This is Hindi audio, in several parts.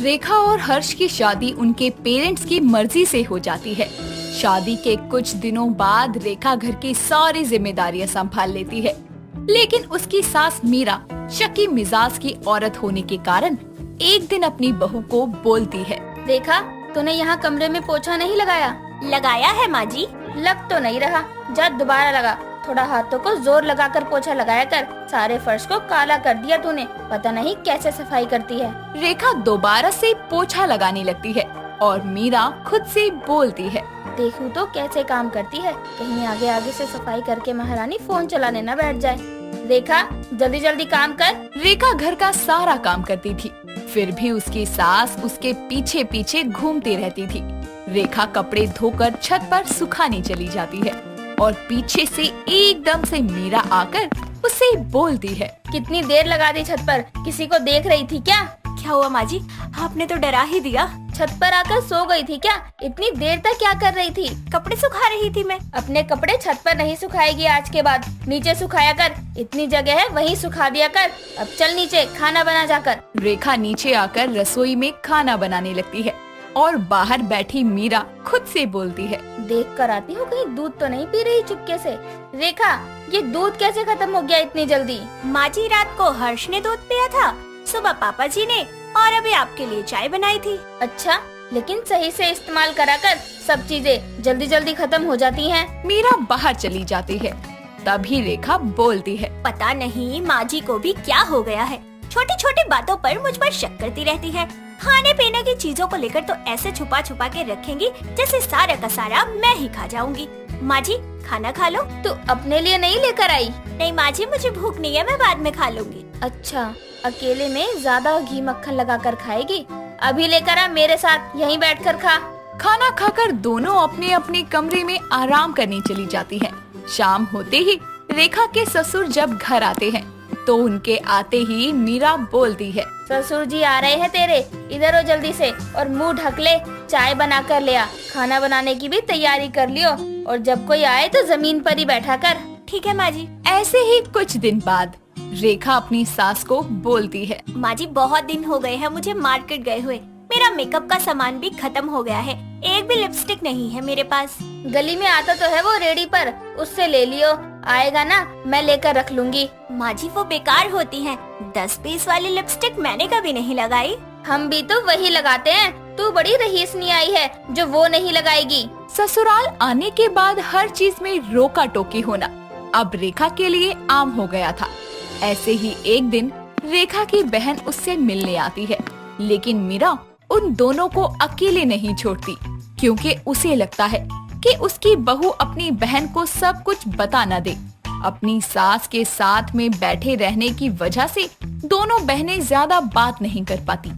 रेखा और हर्ष की शादी उनके पेरेंट्स की मर्जी से हो जाती है। शादी के कुछ दिनों बाद रेखा घर की सारी जिम्मेदारियां संभाल लेती है, लेकिन उसकी सास मीरा शकी मिजाज की औरत होने के कारण एक दिन अपनी बहू को बोलती है, रेखा, तूने यहाँ कमरे में पोछा नहीं लगाया? लगाया है माँ जी। लग तो नहीं रहा, जा दोबारा लगा। थोड़ा हाथों को जोर लगाकर पोछा लगाया कर, सारे फर्श को काला कर दिया तूने। पता नहीं कैसे सफाई करती है। रेखा दोबारा से पोछा लगाने लगती है और मीरा खुद से बोलती है, देखूं तो कैसे काम करती है, कहीं आगे आगे से सफाई करके महारानी फोन चलाने न बैठ जाए। रेखा, जल्दी जल्दी काम कर। रेखा घर का सारा काम करती थी, फिर भी उसकी सास उसके पीछे पीछे घूमती रहती थी। रेखा कपड़े धोकर छत पर सुखाने चली जाती है और पीछे से एकदम से मीरा आकर उसे बोलती है, कितनी देर लगा दी छत पर, किसी को देख रही थी क्या? क्या हुआ माँ जी, आपने तो डरा ही दिया। छत पर आकर सो गई थी क्या? इतनी देर तक क्या कर रही थी? कपड़े सुखा रही थी मैं। अपने कपड़े छत पर नहीं सुखाएगी आज के बाद, नीचे सुखाया कर। इतनी जगह है वहीं सुखा दिया कर। अब चल नीचे खाना बना जाकर। रेखा नीचे आकर रसोई में खाना बनाने लगती है और बाहर बैठी मीरा खुद से बोलती है, देख कर आती हूँ कहीं दूध तो नहीं पी रही चुपके से। रेखा, ये दूध कैसे खत्म हो गया इतनी जल्दी? माँ जी, रात को हर्ष ने दूध पिया था, सुबह पापा जी ने, और अभी आपके लिए चाय बनाई थी। अच्छा, लेकिन सही से इस्तेमाल करा कर, सब चीजें जल्दी जल्दी खत्म हो जाती हैं। मीरा बाहर चली जाती है। तभी रेखा बोलती है, पता नहीं माँ जी को भी क्या हो गया है, छोटी छोटी बातों पर मुझ पर शक करती रहती है। खाने पीने की चीजों को लेकर तो ऐसे छुपा छुपा के रखेंगी जैसे सारा का सारा मैं ही खा जाऊंगी। माँ जी, खाना खा लो। तू अपने लिए नहीं लेकर आई? नहीं माँ जी, मुझे भूख नहीं है, मैं बाद में खा लूंगी। अच्छा, अकेले में ज्यादा घी मक्खन लगाकर खाएगी? अभी लेकर आ मेरे साथ, यहीं बैठकर खा। खाना खाकर दोनों अपने अपने कमरे में आराम करने चली जाती हैं। शाम होते ही रेखा के ससुर जब घर आते हैं तो उनके आते ही मीरा बोलती है, ससुर जी आ रहे हैं तेरे, इधर हो जल्दी से और मुंह ढक ले। चाय बना कर ले आ, खाना बनाने की भी तैयारी कर लियो, और जब कोई आए तो जमीन पर ही बैठा कर। ठीक है माँ जी। ऐसे ही कुछ दिन बाद रेखा अपनी सास को बोलती है, माँ जी, बहुत दिन हो गए हैं मुझे मार्केट गए हुए, मेरा मेकअप का सामान भी खत्म हो गया है, एक भी लिपस्टिक नहीं है मेरे पास। गली में आता तो है वो रेडी पर, उससे ले लियो। आएगा ना, मैं लेकर रख लूंगी। माँ जी, वो बेकार होती हैं। 10 पीस वाली लिपस्टिक मैंने कभी नहीं लगाई। हम भी तो वही लगाते हैं, तू बड़ी रईसनी आई है जो वो नहीं लगाएगी। ससुराल आने के बाद हर चीज में रोका टोकी होना अब रेखा के लिए आम हो गया था। ऐसे ही एक दिन रेखा की बहन उससे मिलने आती है, लेकिन मीरा उन दोनों को अकेले नहीं छोड़ती, क्योंकि उसे लगता है कि उसकी बहू अपनी बहन को सब कुछ बता न दे। अपनी सास के साथ में बैठे रहने की वजह से दोनों बहनें ज्यादा बात नहीं कर पाती।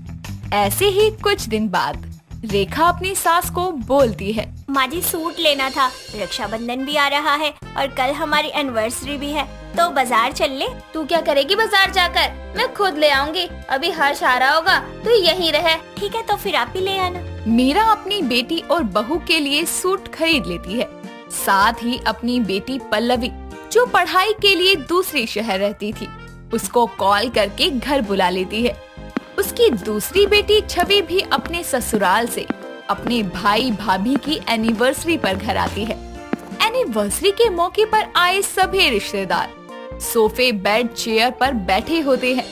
ऐसे ही कुछ दिन बाद रेखा अपनी सास को बोलती है, माँ जी, सूट लेना था, रक्षाबंधन भी आ रहा है और कल हमारी एनिवर्सरी भी है, तो बाजार चल ले। तू क्या करेगी बाजार जाकर? मैं खुद ले आऊंगी। अभी हर्ष आ रहा होगा, तू यहीं रहे। ठीक है, तो फिर आप ही ले आना। मीरा अपनी बेटी और बहू के लिए सूट खरीद लेती है। साथ ही अपनी बेटी पल्लवी, जो पढ़ाई के लिए दूसरे शहर रहती थी, उसको कॉल करके घर बुला लेती है। उसकी दूसरी बेटी छवि भी अपने ससुराल से अपने भाई भाभी की एनिवर्सरी पर घर आती है। एनिवर्सरी के मौके पर आए सभी रिश्तेदार सोफे, बेड, चेयर पर बैठे होते हैं।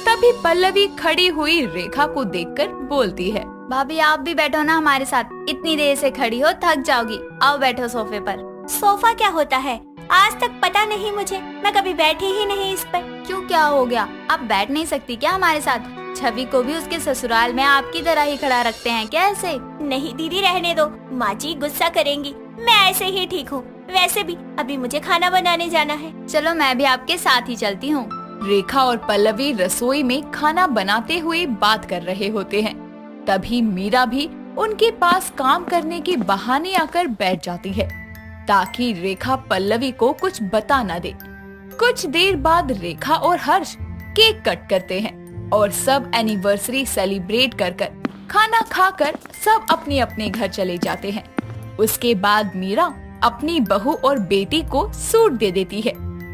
तभी पल्लवी खड़ी हुई रेखा को देखकर बोलती है, भाभी आप भी बैठो ना हमारे साथ, इतनी देर से खड़ी हो, थक जाओगी। आओ बैठो सोफे पर। सोफा क्या होता है? आज तक पता नहीं मुझे, मैं कभी बैठी ही नहीं इस पर। क्यों, क्या हो गया? आप बैठ नहीं सकती क्या हमारे साथ? छवि को भी उसके ससुराल में आपकी तरह ही खड़ा रखते हैं क्या ऐसे? नहीं दीदी, रहने दो, माँ जी गुस्सा करेंगी, मैं ऐसे ही ठीक हूँ। वैसे भी अभी मुझे खाना बनाने जाना है। चलो मैं भी आपके साथ ही चलती हूँ। रेखा और पल्लवी रसोई में खाना बनाते हुए बात कर रहे होते हैं। तभी मीरा भी उनके पास काम करने के बहाने आकर बैठ जाती है, ताकि रेखा पल्लवी को कुछ बता न दे। कुछ देर बाद रेखा और हर्ष केक कट करते हैं और सब एनिवर्सरी सेलिब्रेट कर खाना खाकर सब अपने अपने घर चले जाते हैं। उसके बाद मीरा अपनी बहू और बेटी को सूट दे देती है।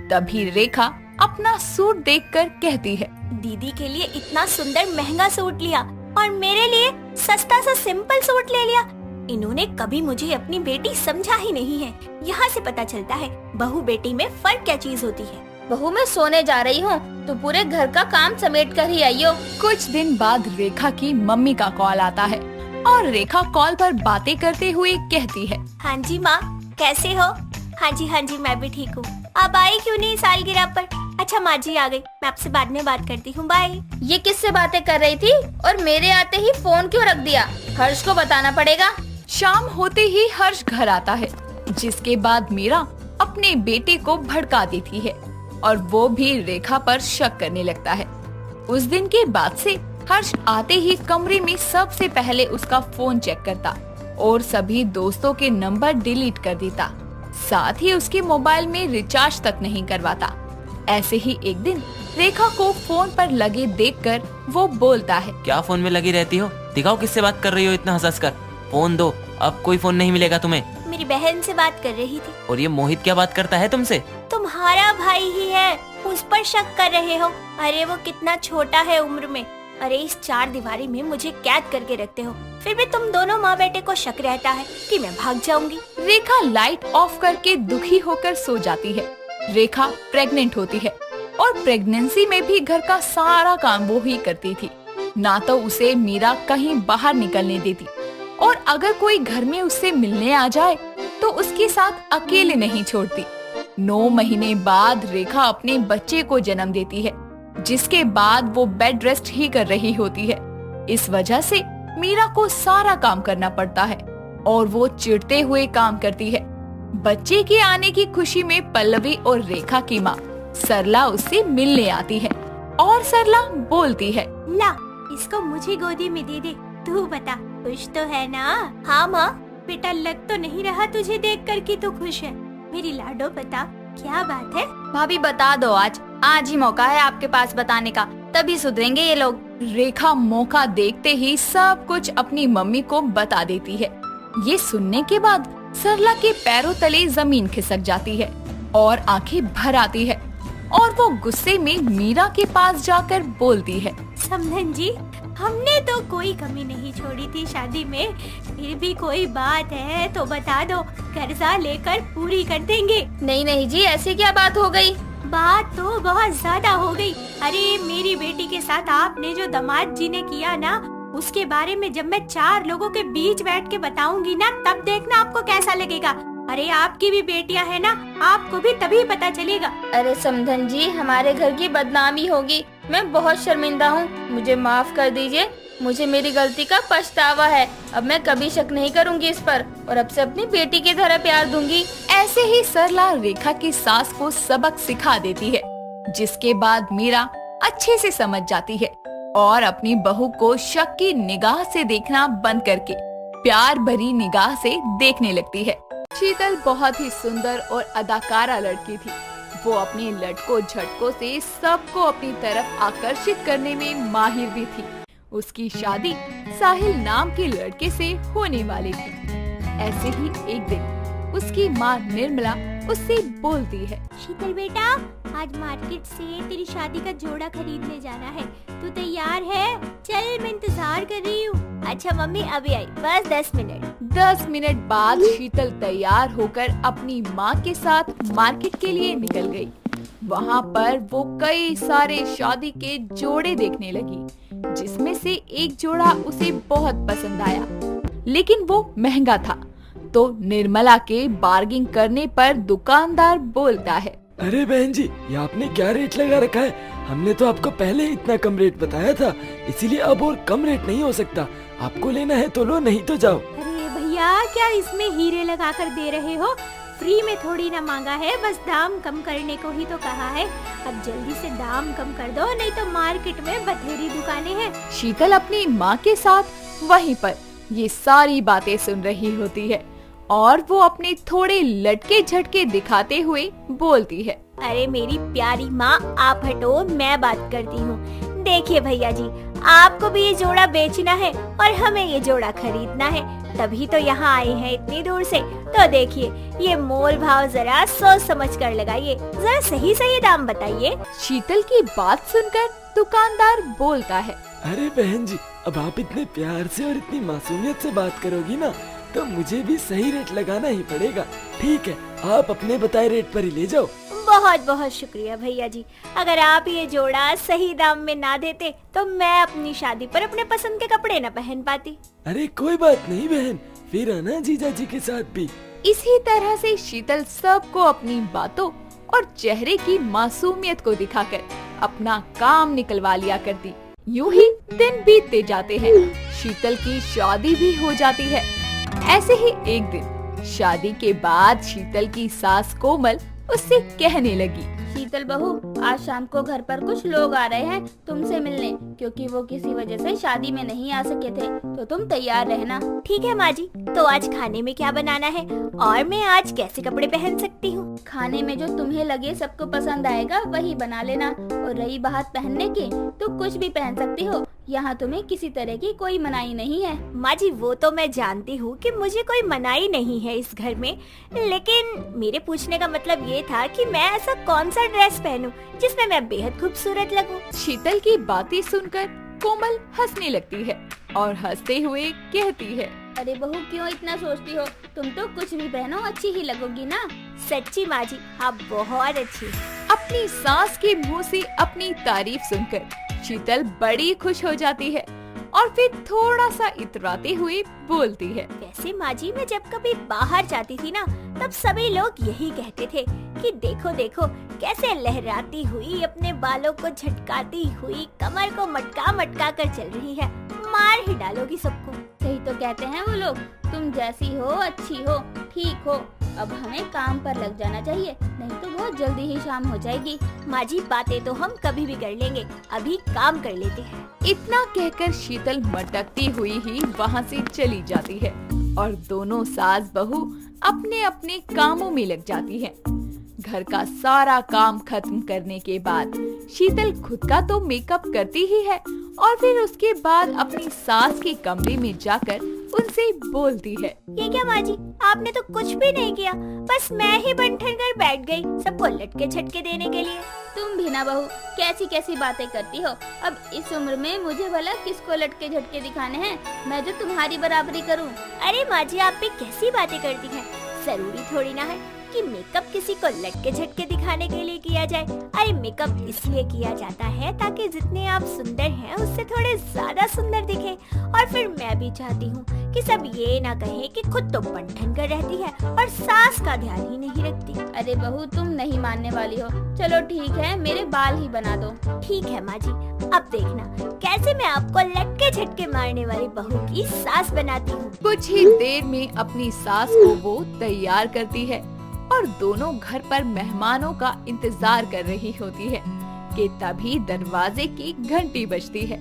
तभी रेखा अपना सूट देखकर कहती है, दीदी के लिए इतना सुंदर महंगा सूट लिया, और मेरे लिए सस्ता सा सिंपल सूट ले लिया। इन्होंने कभी मुझे अपनी बेटी समझा ही नहीं है। यहाँ से पता चलता है बहू बेटी में फर्क क्या चीज होती है। बहू मैं सोने जा रही हूँ, तो पूरे घर का काम समेट कर ही आइयो। कुछ दिन बाद रेखा की मम्मी का कॉल आता है और रेखा कॉल पर बातें करते हुए कहती है, हाँ जी माँ, कैसे हो? हाँ जी मैं भी ठीक हूँ। आप आई क्यों नहीं सालगिरह पर? अच्छा माँ जी आ गई, मैं आपसे बाद में बात करती हूँ, बाय। ये किससे बातें कर रही थी और मेरे आते ही फोन क्यों रख दिया? हर्ष को बताना पड़ेगा। शाम होते ही हर्ष घर आता है, जिसके बाद मीरा अपने बेटे को भड़का देती है और वो भी रेखा पर शक करने लगता है। उस दिन के बाद से हर्ष आते ही कमरे में सबसे पहले उसका फोन चेक करता और सभी दोस्तों के नंबर डिलीट कर देता। साथ ही उसके मोबाइल में रिचार्ज तक नहीं करवाता। ऐसे ही एक दिन रेखा को फोन पर लगे देखकर वो बोलता है, क्या फोन में लगी रहती हो? दिखाओ किससे बात कर रही हो इतना हंस कर। फोन दो, अब कोई फोन नहीं मिलेगा तुम्हें। मेरी बहन से बात कर रही थी। और ये मोहित क्या बात करता है तुमसे? तुम्हारा भाई ही है, उस पर शक कर रहे हो? अरे वो कितना छोटा है उम्र में। अरे इस चार दीवारी में मुझे कैद करके रखते हो, फिर भी तुम दोनों माँ बेटे को शक रहता है कि मैं भाग जाऊंगी। रेखा लाइट ऑफ करके दुखी होकर सो जाती है। रेखा प्रेग्नेंट होती है और प्रेगनेंसी में भी घर का सारा काम वो ही करती थी। ना तो उसे मीरा कहीं बाहर निकलने देती और अगर कोई घर में उससे मिलने आ जाए तो उसके साथ अकेले नहीं छोड़ती। 9 महीने बाद रेखा अपने बच्चे को जन्म देती है, जिसके बाद वो बेड रेस्ट ही कर रही होती है। इस वजह से मीरा को सारा काम करना पड़ता है और वो चिढ़ते हुए काम करती है। बच्चे के आने की खुशी में पल्लवी और रेखा की माँ सरला उससे मिलने आती है और सरला बोलती है, ला इसको मुझे गोदी में दे दे। तू बता खुश तो है ना? हाँ माँ। बेटा लग तो नहीं रहा तुझे देख कर कि तू खुश है। मेरी लाडो बता क्या बात है? भाभी बता दो, आज ही मौका है आपके पास बताने का, तभी सुधरेंगे ये लोग। रेखा मौका देखते ही सब कुछ अपनी मम्मी को बता देती है। ये सुनने के बाद सरला के पैरों तले जमीन खिसक जाती है और आंखें भर आती है और वो गुस्से में मीरा के पास जाकर बोलती है, समधन जी, हमने तो कोई कमी नहीं छोड़ी थी शादी में, फिर भी कोई बात है तो बता दो, कर्जा लेकर पूरी कर देंगे। नहीं जी, ऐसी क्या बात हो गई? बात तो बहुत ज्यादा हो गई। अरे मेरी बेटी के साथ आपने जो दामाद जी ने किया ना, उसके बारे में जब मैं 4 लोगों के बीच बैठ के बताऊंगी ना, तब देखना आपको कैसा लगेगा। अरे आपकी भी बेटियां है ना, आपको भी तभी पता चलेगा। अरे समधन जी, हमारे घर की बदनामी होगी। मैं बहुत शर्मिंदा हूँ, मुझे माफ कर दीजिए। मुझे मेरी गलती का पछतावा है। अब मैं कभी शक नहीं करूँगी इस पर और अब से अपनी बेटी की तरह प्यार दूंगी। ऐसे ही सरला रेखा की सास को सबक सिखा देती है, जिसके बाद मीरा अच्छे से समझ जाती है और अपनी बहू को शक की निगाह से देखना बंद करके प्यार भरी निगाह से देखने लगती है। शीतल बहुत ही सुंदर और अदाकारा लड़की थी। वो अपने लटकों झटकों से सबको अपनी तरफ आकर्षित करने में माहिर भी थी। उसकी शादी साहिल नाम के लड़के से होने वाली थी। ऐसे ही एक दिन उसकी माँ निर्मला उससे बोलती है, शीतल बेटा, आज मार्केट से तेरी शादी का जोड़ा खरीदने जाना है, तू तैयार है? चल मैं इंतजार कर रही हूँ। अच्छा मम्मी अभी आई, बस 10 मिनट। 10 मिनट बाद शीतल तैयार होकर अपनी माँ के साथ मार्केट के लिए निकल गई। वहाँ पर वो कई सारे शादी के जोड़े देखने लगी, जिसमें से एक जोड़ा उसे बहुत पसंद आया, लेकिन वो महंगा था। तो निर्मला के बार्गिंग करने पर दुकानदार बोलता है, अरे बहन जी, ये आपने क्या रेट लगा रखा है? हमने तो आपको पहले इतना कम रेट बताया था, इसीलिए अब और कम रेट नहीं हो सकता। आपको लेना है तो लो, नहीं तो जाओ। अरे भैया, क्या इसमें हीरे लगा कर दे रहे हो? फ्री में थोड़ी ना मांगा है, बस दाम कम करने को ही तो कहा है। अब जल्दी से दाम कम कर दो, नहीं तो मार्केट में बथेरी दुकानें हैं। शीतल अपनी माँ के साथ वहीं पर ये सारी बातें सुन रही होती है और वो अपने थोड़े लटके झटके दिखाते हुए बोलती है, अरे मेरी प्यारी माँ, आप हटो, मैं बात करती हूँ। देखिए भैया जी, आपको भी ये जोड़ा बेचना है और हमें ये जोड़ा खरीदना है, तभी तो यहाँ आए हैं इतनी दूर से। तो देखिए, ये मोल भाव जरा सोच समझ कर लगाइए, जरा सही सही दाम बताइए। शीतल की बात सुनकर दुकानदार बोलता है, अरे बहन जी, अब आप इतने प्यार से और इतनी मासूमियत से बात करोगी ना, तो मुझे भी सही रेट लगाना ही पड़ेगा। ठीक है, आप अपने बताए रेट पर ही ले जाओ। बहुत बहुत शुक्रिया भैया जी। अगर आप ये जोड़ा सही दाम में ना देते तो मैं अपनी शादी पर अपने पसंद के कपड़े न पहन पाती। अरे कोई बात नहीं बहन, फिर आना जीजा जी के साथ भी। इसी तरह से शीतल सबको अपनी बातों और चेहरे की मासूमियत को दिखाकर अपना काम निकलवा लिया करती। यूं ही दिन बीतते जाते हैं। शीतल की शादी भी हो जाती है। ऐसे ही एक दिन शादी के बाद शीतल की सास कोमल उससे कहने लगी, शीतल बहू, आज शाम को घर पर कुछ लोग आ रहे हैं तुमसे मिलने, क्योंकि वो किसी वजह से शादी में नहीं आ सके थे, तो तुम तैयार रहना। ठीक है माँ जी, तो आज खाने में क्या बनाना है और मैं आज कैसे कपड़े पहन सकती हूँ? खाने में जो तुम्हें लगे सबको पसंद आएगा वही बना लेना। और रही बात पहनने की, तो कुछ भी पहन सकती हो, यहाँ तुम्हें किसी तरह की कोई मनाही नहीं है। माँ जी, वो तो मैं जानती हूँ कि मुझे कोई मनाही नहीं है इस घर में, लेकिन मेरे पूछने का मतलब ये था कि मैं ऐसा कौन सा ड्रेस पहनूं जिसमें मैं बेहद खूबसूरत लगूं। शीतल की बातें सुनकर कोमल हंसने लगती है और हंसते हुए कहती है, अरे बहू, क्यों इतना सोचती हो? तुम तो कुछ भी पहनो अच्छी ही लगोगी ना। सच्ची माँ जी, आप बहुत अच्छी। अपनी सास के मुंह से अपनी तारीफ सुनकर शीतल बड़ी खुश हो जाती है और फिर थोड़ा सा इतराते हुए बोलती है, वैसे माँ जी, मैं जब कभी बाहर जाती थी ना, तब सभी लोग यही कहते थे कि देखो देखो कैसे लहराती हुई अपने बालों को झटकाती हुई कमर को मटका मटका कर चल रही है, मार ही डालोगी सबको। सही तो कहते हैं वो लोग, तुम जैसी हो अच्छी हो, ठीक हो। अब हमें काम पर लग जाना चाहिए, नहीं तो बहुत जल्दी ही शाम हो जाएगी। माँ जी, बातें तो हम कभी भी कर लेंगे, अभी काम कर लेते हैं। इतना कहकर शीतल मटकती हुई ही वहाँ से चली जाती है और दोनों सास बहू अपने अपने कामों में लग जाती हैं। घर का सारा काम खत्म करने के बाद शीतल खुद का तो मेकअप करती ही है और फिर उसके बाद अपनी सास के कमरे में जाकर उनसे बोलती है, ये क्या माँ जी, आपने तो कुछ भी नहीं किया, बस मैं ही बन ठन कर बैठ गई सबको लटके झटके देने के लिए। तुम भी ना बहू, कैसी कैसी बातें करती हो। अब इस उम्र में मुझे भला किसको लटके झटके दिखाने हैं, मैं जो तुम्हारी बराबरी करूं। अरे माँ जी, आप भी कैसी बातें करती हैं? जरूरी थोड़ी ना है कि मेकअप किसी को लटके झटके दिखाने के लिए किया जाए। अरे मेकअप इसलिए किया जाता है ताकि जितने आप सुंदर हैं उससे थोड़े ज्यादा सुंदर दिखें। और फिर मैं भी चाहती हूँ कि सब ये ना कहें कि खुद तो बंठन कर रहती है और सास का ध्यान ही नहीं रखती। अरे बहू, तुम नहीं मानने वाली हो। चलो ठीक है, मेरे बाल ही बना दो। ठीक है माँ जी, अब देखना कैसे मैं आपको लटके झटके मारने वाली बहू की सास बनाती हूँ। कुछ ही देर में अपनी सास को वो तैयार करती है और दोनों घर पर मेहमानों का इंतजार कर रही होती है कि तभी दरवाजे की घंटी बजती है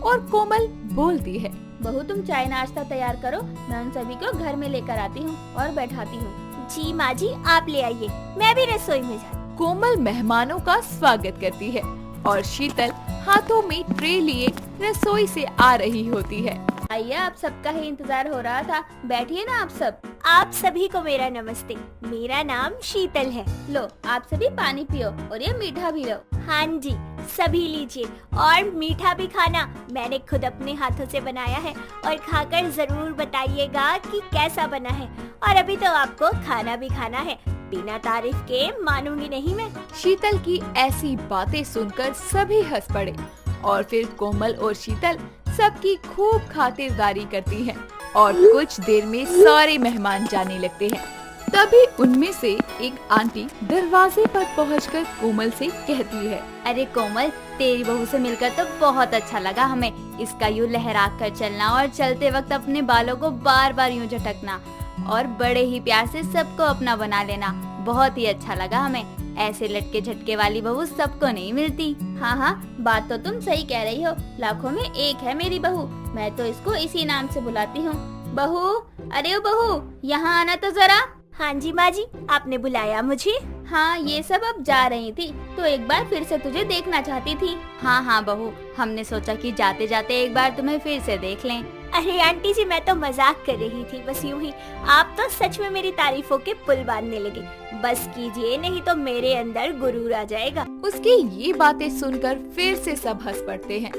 और कोमल बोलती है, बहू, तुम चाय नाश्ता तैयार करो, मैं उन सभी को घर में लेकर आती हूँ और बैठाती हूँ। जी माँ जी, आप ले आइए, मैं भी रसोई में जाती। कोमल मेहमानों का स्वागत करती है और शीतल हाथों में ट्रे लिए रसोई से आ रही होती है। आइए, आप सबका ही इंतजार हो रहा था, बैठिए ना आप सब। आप सभी को मेरा नमस्ते, मेरा नाम शीतल है। लो, आप सभी पानी पियो और ये मीठा भी लो। हाँ जी, सभी लीजिए और मीठा भी खाना, मैंने खुद अपने हाथों से बनाया है और खाकर जरूर बताइएगा कि कैसा बना है। और अभी तो आपको खाना भी खाना है, बिना तारीफ के मानूंगी नहीं मैं। शीतल की ऐसी बातें सुनकर सभी हंस पड़े और फिर कोमल और शीतल सबकी खूब खातिरदारी करती हैं और कुछ देर में सारे मेहमान जाने लगते हैं। तभी उनमें से एक आंटी दरवाजे पर पहुंचकर कोमल से कहती है, अरे कोमल, तेरी बहू से मिलकर तो बहुत अच्छा लगा हमें। इसका यूँ लहरा कर चलना और चलते वक्त अपने बालों को बार बार यूँ झटकना और बड़े ही प्यार से सबको अपना बना लेना, बहुत ही अच्छा लगा हमें। ऐसे लटके झटके वाली बहू सबको नहीं मिलती। हाँ हाँ, बात तो तुम सही कह रही हो, लाखों में एक है मेरी बहू। मैं तो इसको इसी नाम से बुलाती हूँ। बहू, अरे ओ बहू, यहाँ आना तो जरा। हाँ जी माँ जी, आपने बुलाया मुझे? हाँ, ये सब अब जा रही थी तो एक बार फिर से तुझे देखना चाहती थी। हाँ हाँ बहू, हमने सोचा कि जाते जाते एक बार तुम्हें फिर से देख लें। अरे आंटी जी, मैं तो मजाक कर रही थी, बस यूं ही। आप तो सच में मेरी तारीफों के पुल बांधने लगे। बस कीजिए, नहीं तो मेरे अंदर गुरूर आ जाएगा। उसकी ये बातें सुनकर फिर से सब हंस पड़ते हैं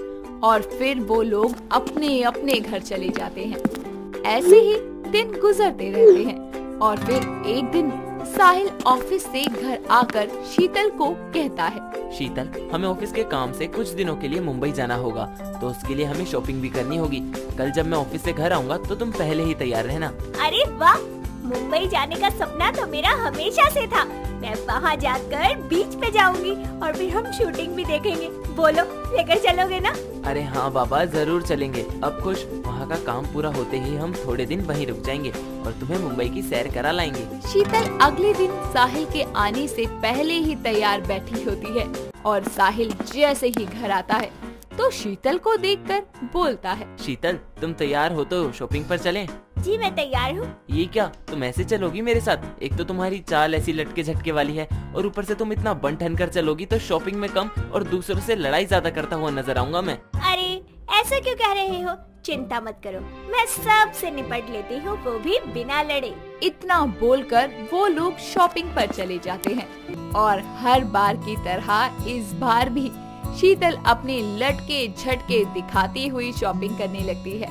और फिर वो लोग अपने अपने घर चले जाते हैं। ऐसे ही दिन गुजरते रहते हैं और फिर एक दिन साहिल ऑफिस से घर आकर शीतल को कहता है, शीतल, हमें ऑफिस के काम से कुछ दिनों के लिए मुंबई जाना होगा, तो उसके लिए हमें शॉपिंग भी करनी होगी। कल जब मैं ऑफिस से घर आऊँगा तो तुम पहले ही तैयार रहना। अरे वाह, मुंबई जाने का सपना तो मेरा हमेशा से था। मैं वहाँ जाकर बीच पे जाऊंगी और फिर हम शूटिंग भी देखेंगे। बोलो, लेकर चलोगे ना? अरे हाँ बाबा, जरूर चलेंगे। अब खुश, वहाँ का काम पूरा होते ही हम थोड़े दिन वहीं रुक जाएंगे और तुम्हें मुंबई की सैर करा लाएंगे। शीतल अगले दिन साहिल के आने से पहले ही तैयार बैठी होती है और साहिल जैसे ही घर आता है तो शीतल को देखकर बोलता है, शीतल, तुम तैयार हो तो शॉपिंग पर चलें? जी मैं तैयार हूँ। ये क्या, तुम ऐसे चलोगी मेरे साथ? एक तो तुम्हारी चाल ऐसी लटके झटके वाली है और ऊपर से तुम इतना बन ठन कर चलोगी तो शॉपिंग में कम और दूसरों से लड़ाई ज्यादा करता हुआ नजर आऊंगा मैं। अरे ऐसा क्यों कह रहे हो? चिंता मत करो, मैं सबसे निपट लेती हूँ, वो भी बिना लड़े। इतना बोलकर वो लोग शॉपिंग पर चले जाते हैं और हर बार की तरह इस बार भी शीतल अपने लटके झटके दिखाती हुई शॉपिंग करने लगती है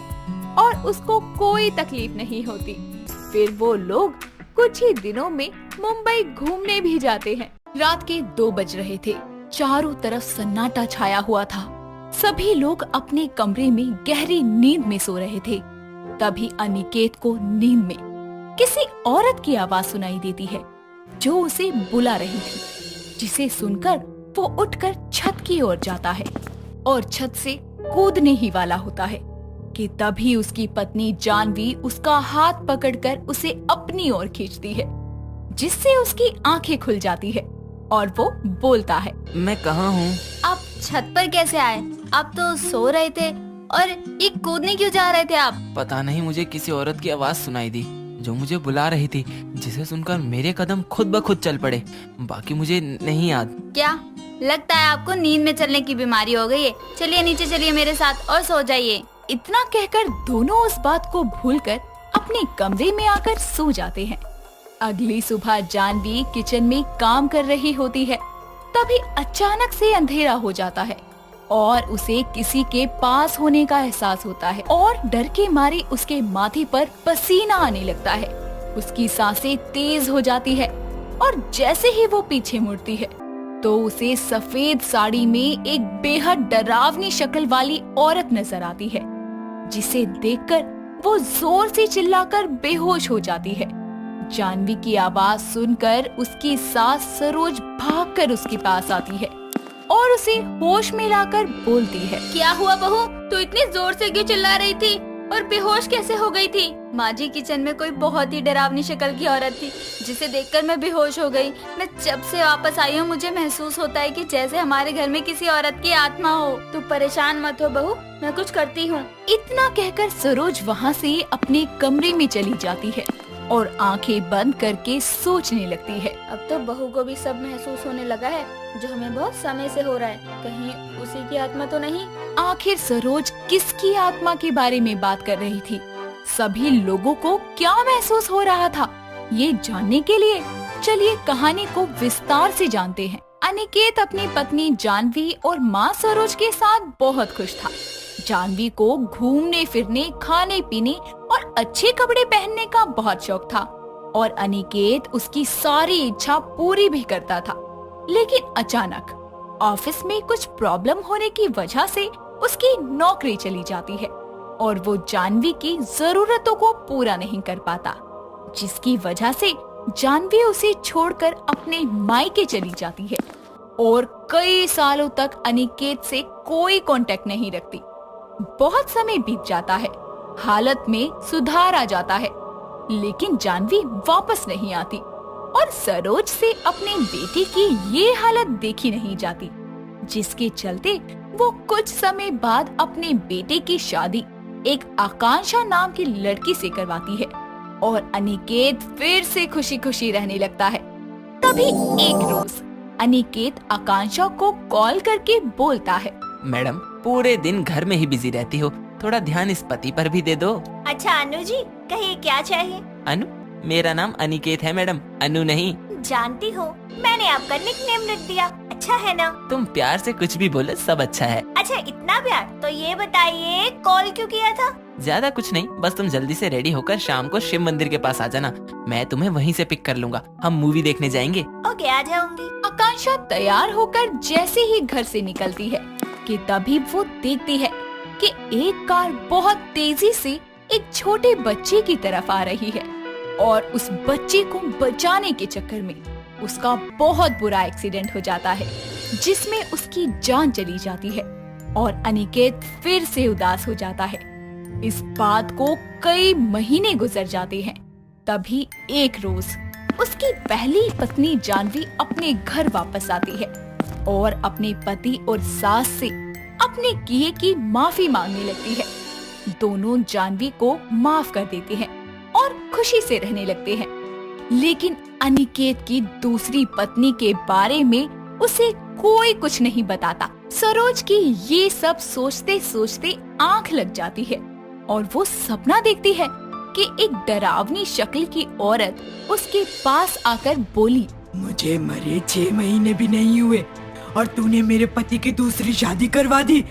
और उसको कोई तकलीफ नहीं होती। फिर वो लोग कुछ ही दिनों में मुंबई घूमने भी जाते हैं। रात के 2 बज रहे थे, चारों तरफ सन्नाटा छाया हुआ था। सभी लोग अपने कमरे में गहरी नींद में सो रहे थे। तभी अनिकेत को नींद में किसी औरत की आवाज सुनाई देती है जो उसे बुला रही थी, जिसे सुनकर वो उठकर छत की ओर जाता है और छत से कूदने ही वाला होता है कि तभी उसकी पत्नी जानवी उसका हाथ पकड़कर उसे अपनी ओर खींचती है, जिससे उसकी आंखें खुल जाती है और वो बोलता है, मैं कहाँ हूँ? आप छत पर कैसे आए? आप तो सो रहे थे और ये कूदने क्यों जा रहे थे आप? पता नहीं, मुझे किसी औरत की आवाज सुनाई दी जो मुझे बुला रही थी, जिसे सुनकर मेरे कदम खुद ब खुद चल पड़े। बाकी मुझे नहीं याद। क्या लगता है आपको नींद में चलने की बीमारी हो गई है? चलिए नीचे चलिए मेरे साथ और सो जाइए। इतना कहकर दोनों उस बात को भूलकर अपने कमरे में आकर सो जाते हैं। अगली सुबह जानवी किचन में काम कर रही होती है, तभी अचानक से अंधेरा हो जाता है और उसे किसी के पास होने का एहसास होता है और डर के मारे उसके माथे पर पसीना आने लगता है। उसकी सांसें तेज हो जाती है और जैसे ही वो पीछे मुड़ती है तो उसे सफेद साड़ी में एक बेहद डरावनी शक्ल वाली औरत नजर आती है, जिसे देखकर वो जोर से चिल्लाकर बेहोश हो जाती है। जानवी की आवाज सुनकर उसकी सास सरोज भागकर उसके पास आती है और उसे होश में लाकर बोलती है, क्या हुआ बहू? तू इतनी जोर से क्यों चिल्ला रही थी और बेहोश कैसे हो गई थी? माँ जी, किचन में कोई बहुत ही डरावनी शक्ल की औरत थी जिसे देखकर मैं बेहोश हो गई। मैं जब से वापस आई हूँ मुझे महसूस होता है कि जैसे हमारे घर में किसी औरत की आत्मा हो। तू परेशान मत हो बहू, मैं कुछ करती हूँ। इतना कहकर सरोज वहाँ से अपने कमरे में चली जाती है और आंखें बंद करके सोचने लगती है। अब तो बहू को भी सब महसूस होने लगा है जो हमें बहुत समय से हो रहा है। कहीं उसी की आत्मा तो नहीं? आखिर सरोज किसकी आत्मा के बारे में बात कर रही थी? सभी लोगों को क्या महसूस हो रहा था? ये जानने के लिए चलिए कहानी को विस्तार से जानते हैं। अनिकेत अपनी पत्नी जानवी और माँ सरोज के साथ बहुत खुश था। जानवी को घूमने फिरने, खाने पीने और अच्छे कपड़े पहनने का बहुत शौक था और अनिकेत उसकी सारी इच्छा पूरी भी करता था। लेकिन अचानक ऑफिस में कुछ प्रॉब्लम होने की वजह से उसकी नौकरी चली जाती है और वो जानवी की जरूरतों को पूरा नहीं कर पाता, जिसकी वजह से जानवी उसे छोड़कर अपने मायके चली जाती है और कई सालों तक अनिकेत से कोई कांटेक्ट नहीं रखती। बहुत समय बीत जाता है, हालत में सुधार आ जाता है, लेकिन जानवी वापस नहीं आती और सरोज से अपने बेटे की ये हालत देखी नहीं जाती, जिसके चलते वो कुछ समय बाद अपने बेटे की शादी एक आकांक्षा नाम की लड़की से करवाती है और अनिकेत फिर से खुशी खुशी रहने लगता है। तभी एक रोज अनिकेत आकांक्षा को कॉल करके बोलता है, मैडम, पूरे दिन घर में ही बिजी रहती हो, थोड़ा ध्यान इस पति पर भी दे दो। अच्छा अनु जी, कहिए क्या चाहिए? अनु? मेरा नाम अनिकेत है मैडम, अनु नहीं। जानती हो, मैंने आपका निकनेम रख दिया। अच्छा है ना? तुम प्यार से कुछ भी बोलो, सब अच्छा है। अच्छा इतना प्यार, तो ये बताइए कॉल क्यों किया था? ज्यादा कुछ नहीं, बस तुम जल्दी से रेडी होकर शाम को शिव मंदिर के पास आ जाना। मैं तुम्हें वहीं से पिक कर लूंगा, हम मूवी देखने जाएंगे। ओके, आ जाऊंगी। आकांक्षा तैयार होकर जैसे ही घर से निकलती है कि तभी वो देखती है कि एक कार बहुत तेजी से एक छोटे बच्चे की तरफ आ रही है और उस बच्चे को बचाने के चक्कर में उसका बहुत बुरा एक्सीडेंट हो जाता है, जिसमें उसकी जान चली जाती है और अनिकेत फिर से उदास हो जाता है। इस बात को कई महीने गुजर जाते हैं। तभी एक रोज उसकी पहली पत्नी जानवी अपने घर वापस आती है और अपने पति और सास से अपने किए की माफी मांगने लगती है। दोनों जानवी को माफ कर देते हैं और खुशी से रहने लगते हैं। लेकिन अनिकेत की दूसरी पत्नी के बारे में उसे कोई कुछ नहीं बताता। सरोज की ये सब सोचते सोचते आंख लग जाती है और वो सपना देखती है कि एक डरावनी शक्ल की औरत उसके पास आकर बोली, मुझे मरे 6 महीने भी नहीं हुए और तूने मेरे पति की दूसरी शादी करवा दी।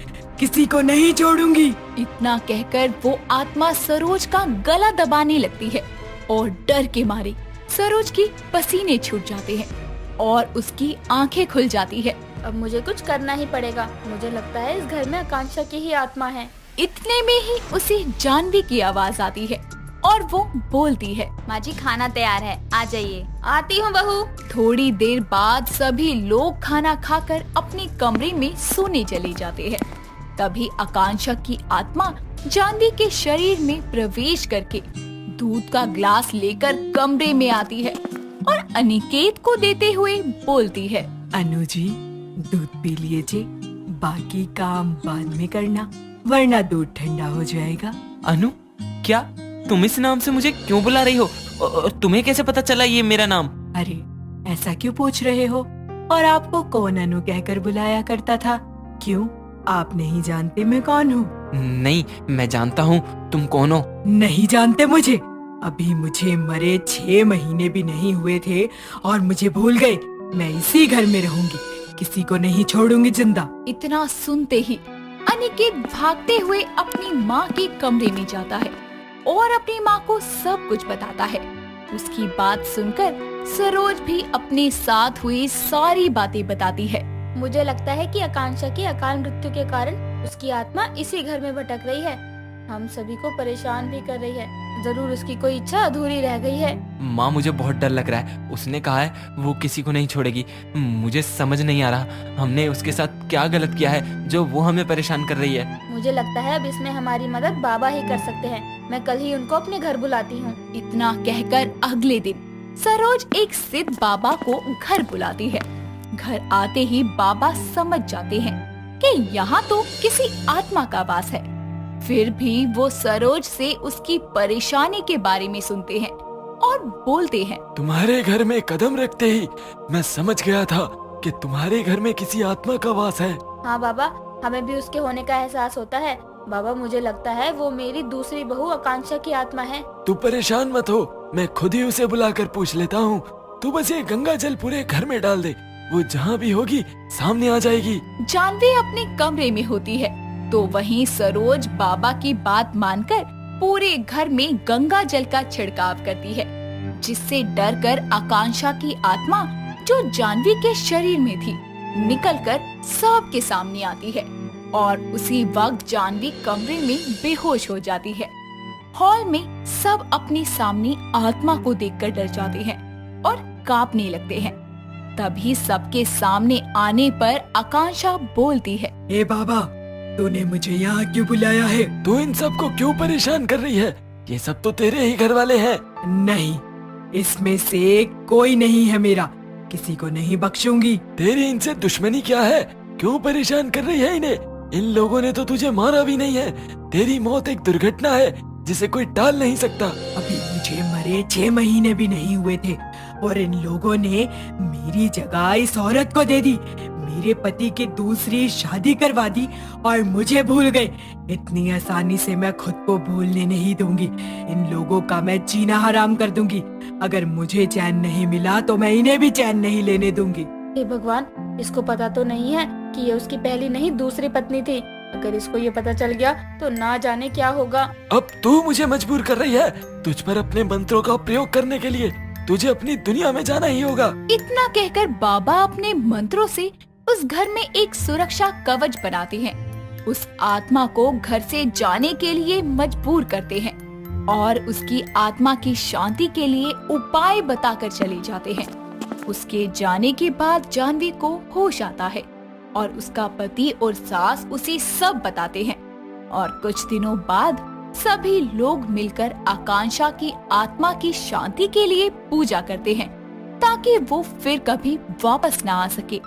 किसी को नहीं छोड़ूंगी। इतना कहकर वो आत्मा सरोज का गला दबाने लगती है और डर के मारे सरोज की पसीने छूट जाते हैं और उसकी आंखें खुल जाती है। अब मुझे कुछ करना ही पड़ेगा। मुझे लगता है इस घर में आकांक्षा की ही आत्मा है। इतने में ही उसे जानवी की आवाज आती है और वो बोलती है, माँ जी खाना तैयार है, आ जाइए। आती हूँ बहू। थोड़ी देर बाद सभी लोग खाना खाकर अपने कमरे में सोने चले जाते हैं। तभी आकांक्षा की आत्मा जानवी के शरीर में प्रवेश करके दूध का ग्लास लेकर कमरे में आती है और अनिकेत को देते हुए बोलती है, अनु जी दूध पी लीजिए, बाकी काम बाद में करना वरना दूध ठंडा हो जाएगा। अनु, क्या तुम इस नाम से मुझे क्यों बुला रही हो? और तुम्हें कैसे पता चला ये मेरा नाम? अरे ऐसा क्यों पूछ रहे हो? और आपको कौन अनु कहकर बुलाया करता था? क्यों आप नहीं जानते मैं कौन हूँ? नहीं, मैं जानता हूँ तुम कौन हो। नहीं जानते मुझे? अभी मुझे मरे 6 महीने भी नहीं हुए थे और मुझे भूल गए। मैं इसी घर में रहूंगी, किसी को नहीं छोड़ूंगी जिंदा। इतना सुनते ही अनिकेत भागते हुए अपनी माँ के कमरे में जाता है और अपनी माँ को सब कुछ बताता है। उसकी बात सुनकर सरोज भी अपने साथ हुई सारी बातें बताती है। मुझे लगता है कि आकांक्षा की अकाल मृत्यु के कारण उसकी आत्मा इसी घर में भटक रही है। हम सभी को परेशान भी कर रही है। जरूर उसकी कोई इच्छा अधूरी रह गई है। माँ, मुझे बहुत डर लग रहा है। उसने कहा है वो किसी को नहीं छोड़ेगी। मुझे समझ नहीं आ रहा हमने उसके साथ क्या गलत किया है जो वो हमें परेशान कर रही है। मुझे लगता है अब इसमें हमारी मदद बाबा ही कर सकते हैं। मैं कल ही उनको अपने घर बुलाती हूँ। इतना कहकर अगले दिन सरोज एक सिद्ध बाबा को घर बुलाती है। घर आते ही बाबा समझ जाते हैं कि यहाँ तो किसी आत्मा का वास है। फिर भी वो सरोज से उसकी परेशानी के बारे में सुनते हैं और बोलते हैं, तुम्हारे घर में कदम रखते ही मैं समझ गया था कि तुम्हारे घर में किसी आत्मा का वास है। हाँ बाबा, हमें भी उसके होने का एहसास होता है। बाबा, मुझे लगता है वो मेरी दूसरी बहू आकांक्षा की आत्मा है। तू परेशान मत हो, मैं खुद ही उसे बुलाकर पूछ लेता हूँ। तू बस ये गंगा जल पूरे घर में डाल दे, वो जहाँ भी होगी सामने आ जाएगी। जानवी अपने कमरे में होती है तो वहीं सरोज बाबा की बात मानकर पूरे घर में गंगा जल का छिड़काव करती है, जिससे डरकर आकांक्षा की आत्मा जो जानवी के शरीर में थी निकलकर सबके सामने आती है और उसी वक्त जानवी कमरे में बेहोश हो जाती है। हॉल में सब अपने सामने आत्मा को देखकर डर जाते हैं और कांपने लगते हैं। तभी सबके सामने आने पर आकांक्षा बोलती है, ए बाबा, तूने मुझे यहाँ क्यों बुलाया है? तू इन सबको क्यों परेशान कर रही है? ये सब तो तेरे ही घर वाले हैं। नहीं, इसमें से कोई नहीं है मेरा, किसी को नहीं बख्शूंगी। तेरी इनसे दुश्मनी क्या है? क्यों परेशान कर रही है इन्हें? इन लोगों ने तो तुझे मारा भी नहीं है। तेरी मौत एक दुर्घटना है जिसे कोई टाल नहीं सकता। अभी मुझे मरे 6 महीने भी नहीं हुए थे और इन लोगों ने मेरी जगह इस औरत को दे दी, मेरे पति की दूसरी शादी करवा दी और मुझे भूल गए। इतनी आसानी से मैं खुद को भूलने नहीं दूंगी। इन लोगों का मैं जीना हराम कर दूंगी। अगर मुझे चैन नहीं मिला तो मैं इन्हें भी चैन नहीं लेने दूंगी। हे भगवान, इसको पता तो नहीं है कि ये उसकी पहली नहीं दूसरी पत्नी थी। अगर इसको ये पता चल गया तो ना जाने क्या होगा। अब तू मुझे मजबूर कर रही है तुझ पर अपने मंत्रों का प्रयोग करने के लिए। तुझे अपनी दुनिया में जाना ही होगा। इतना कहकर बाबा अपने मंत्रों से उस घर में एक सुरक्षा कवच बनाते हैं। उस आत्मा को घर से जाने के लिए मजबूर करते हैं और उसकी आत्मा की शांति के लिए उपाय बताकर चले जाते हैं। उसके जाने के बाद जाह्नवी को होश आता है और उसका पति और सास उसे सब बताते हैं और कुछ दिनों बाद सभी लोग मिलकर आकांक्षा की आत्मा की शांति के लिए पूजा करते हैं ताकि वो फिर कभी वापस ना आ सके।